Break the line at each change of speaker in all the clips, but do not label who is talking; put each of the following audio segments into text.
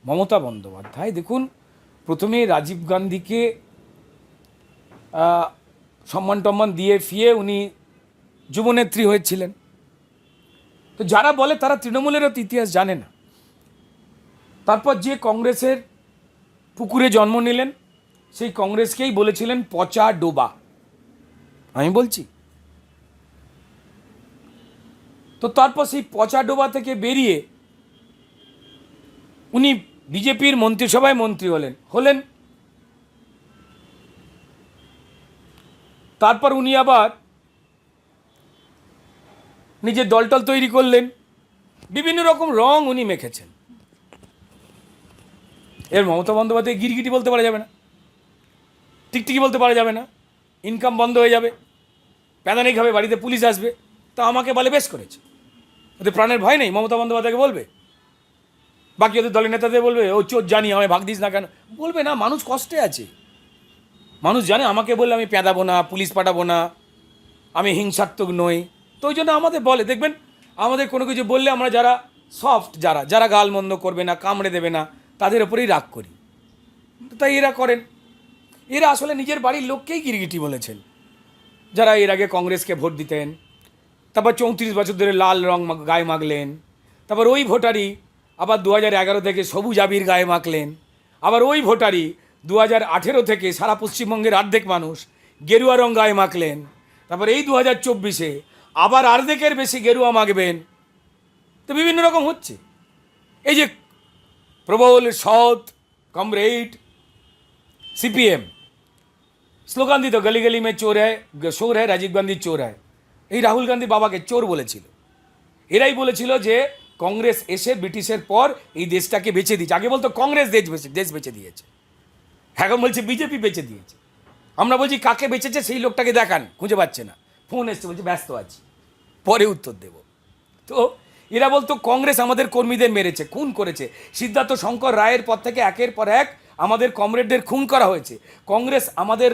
মমতা বন্দ্যোপাধ্যায় দেখুন, প্রথমে রাজীব গান্ধীকে সম্মান টম্মান দিয়ে ফিয়ে উনি যুবনেত্রী হয়েছিলেন। তো যারা বলে তারা তৃণমূলেরও ইতিহাস জানে না। তারপর যে কংগ্রেসের পুকুরে জন্ম নিলেন সেই কংগ্রেসকেই বলেছিলেন পচা ডোবা। আমি বলছি তো তারপর সেই পচা ডোবা থেকে বেরিয়ে উনি বিজেপির মন্ত্রিসভায় মন্ত্রী হলেন। তারপর উনি আবার নিজের দলটল তৈরি করলেন, বিভিন্ন রকম রং উনি মেখেছেন। এর মমতা বন্দ্যোপাধ্যায় গিরগিটি বলতে পারা যাবে না, টিকটিকি বলতে পারা যাবে না, ইনকাম বন্ধ হয়ে যাবে, প্যাদানি খাবে, বাড়িতে পুলিশ আসবে। তা আমাকে বলে বেশ করেছে, ওদের প্রাণের ভয় নেই। মমতা বন্দ্যোপাধ্যায়কে বলবে, বাকি ওদের দলের নেতাদের বলবে ও চোর জানি আমায় ভাগ দিস না কেন, বলবে না। মানুষ কষ্টে আছে, মানুষ জানে আমাকে বললে আমি পেদাবো না, পুলিশ পাঠাবো না, আমি হিংসাত্মক নই। তো ওই জন্য আমাদের বলে, দেখবেন আমাদের কোনো কিছু বললে আমরা যারা সফট, যারা গালমন্দ করবে না, কামড়ে দেবে না, তাদের ওপরেই রাগ করি। তাই এরা করেন। এরা আসলে নিজের বাড়ির লোককেই গিরগিটি বলেছেন, যারা এর আগে কংগ্রেসকে ভোট দিতেন। তারপর 34 বছর ধরে লাল রং গায়ে মাখলেন। তারপর ওই ভোটারই আবার 2011 থেকে সবুজ আবির গায়ে মাখলেন। আবার ওই ভোটারই 2018 থেকে সারা পশ্চিমবঙ্গের অর্ধেক মানুষ গেরুয়া রং গায়ে মাখলেন। তারপর এই 2024-এ আবার অর্ধেকের বেশি গেরুয়া মাখবেন। তো বিভিন্ন রকম হচ্ছে। এই যে প্রবল সৎ কমরেড সিপিএম স্লোগান দিত, গলি গলি মে চোর হ্যায়, শোর হ্যায়, রাজীব গান্ধী চোর হ্যায়। এই রাহুল গান্ধী বাবাকে চোর বলেছিল। এরাই বলেছিল যে কংগ্রেস এসে ব্রিটিশের পর এই দেশটাকে বেঁচে দিয়েছে। আগে বলতো কংগ্রেস দেশ বেঁচে দিয়েছে, এখন বলছে বিজেপি বেঁচে দিয়েছে। আমরা বলছি কাকে বেঁচেছে সেই লোকটাকে দেখান, খুঁজে পাচ্ছে না। ফোন এসছে, বলছে ব্যস্ত আছি, পরে উত্তর দেব। তো এরা বলতো কংগ্রেস আমাদের কর্মীদের মেরেছে, খুন করেছে। সিদ্ধার্থ শঙ্কর রায়ের পর থেকে একের পর এক আমাদের কমরেডদের খুন করা হয়েছে। কংগ্রেস আমাদের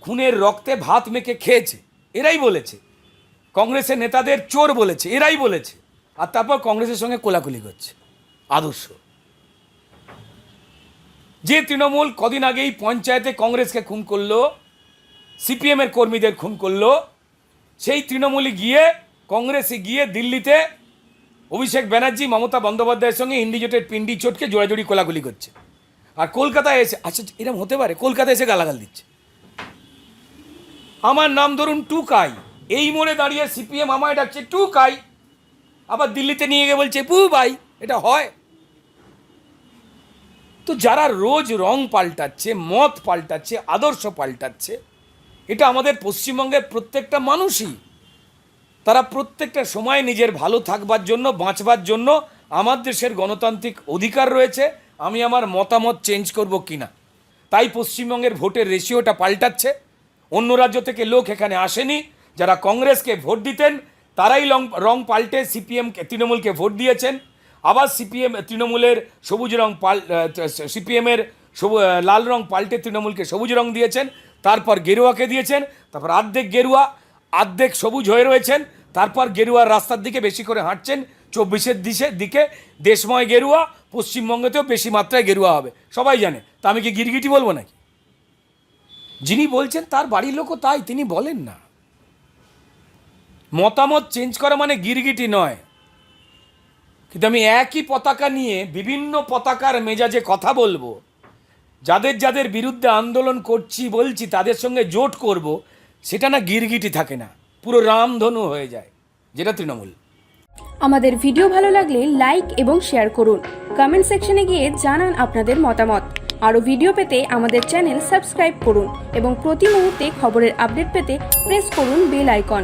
খুনের রক্তে ভাত মেখে খেয়েছে, এরাই বলেছে। কংগ্রেসের নেতাদের চোর বলেছে, এরাই বলেছে। আর তারপর কংগ্রেসের সঙ্গে কোলাকুলি করছে। আদর্শ যে তৃণমূল কদিন আগেই পঞ্চায়েতে কংগ্রেসকে খুন করলো, সিপিএমের কর্মীদের খুন করলো, সেই তৃণমূলই গিয়ে কংগ্রেসে গিয়ে দিল্লিতে অভিষেক ব্যানার্জি মমতা বন্দ্যোপাধ্যায়ের সঙ্গে ইন্ডিজোটের পিন্ডি চটকে জোড়াজোড়ি কোলাকুলি করছে। আর কলকাতায় এসে, আচ্ছা এরকম হতে পারে, কলকাতায় এসে গালাগাল দিচ্ছে। আমার নাম ধরুন টুকাই, এই মোড়ে দাঁড়িয়ে সিপিএম আমায় ডাকছে টুকাই, আবার দিল্লিতে নিয়ে গিয়ে বলছে পু ভাই। এটা হয়? তো যারা রোজ রং পাল্টাচ্ছে, মত পাল্টাচ্ছে, আদর্শ পাল্টাচ্ছে, এটা আমাদের পশ্চিমবঙ্গের প্রত্যেকটা মানুষই। তারা প্রত্যেকটা সময় নিজের ভালো থাকবার জন্য, বাঁচবার জন্য আমার দেশের গণতান্ত্রিক অধিকার রয়েছে আমি আমার মতামত চেঞ্জ করব কিনা। তাই পশ্চিমবঙ্গের ভোটের রেশিওটা পাল্টাচ্ছে। অন্য রাজ্য থেকে লোক এখানে আসেনি। যারা কংগ্রেসকে ভোট দিতেন তারাই রং পাল্টে তৃণমূলকে ভোট দিয়েছেন। আবার তৃণমূলের সবুজ রং সিপিএমের লাল রং পাল্টে তৃণমূলকে সবুজ রং দিয়েছেন। তারপর গেরুয়াকে দিয়েছেন। তারপর অর্ধেক গেরুয়া অর্ধেক সবুজ হয়ে রয়েছেন। তারপর গেরুয়ার রাস্তার দিকে বেশি করে হাঁটছেন। 24-এর দিকে দেশময় গেরুয়া, পশ্চিমবঙ্গেতেও বেশি মাত্রায় গেরুয়া হবে, সবাই জানে। তা আমি কি গিরগিটি বলবো নাকি? যিনি বলছেন তার বাড়ির লোকও তাই, তিনি বলেন না। মতামত চেঞ্জ করা মানে গিরগিটি নয়। কিন্তু আমি একই পতাকা নিয়ে বিভিন্ন পতাকার মেজাজে কথা বলবো, যাদের বিরুদ্ধে আন্দোলন বলছি তাদের সঙ্গে জোট করব, সেটা না গিরগিটি থাকে না, পুরো রামধনু হয়ে যায়, যেটা তৃণমূল।
আমাদের ভিডিও ভালো লাগলে লাইক এবং শেয়ার করুন। কমেন্ট সেকশনে গিয়ে জানান আপনাদের মতামত। আরও ভিডিও পেতে আমাদের চ্যানেল সাবস্ক্রাইব করুন এবং প্রতি মুহূর্তে খবরের আপডেট পেতে প্রেস করুন বেল আইকন।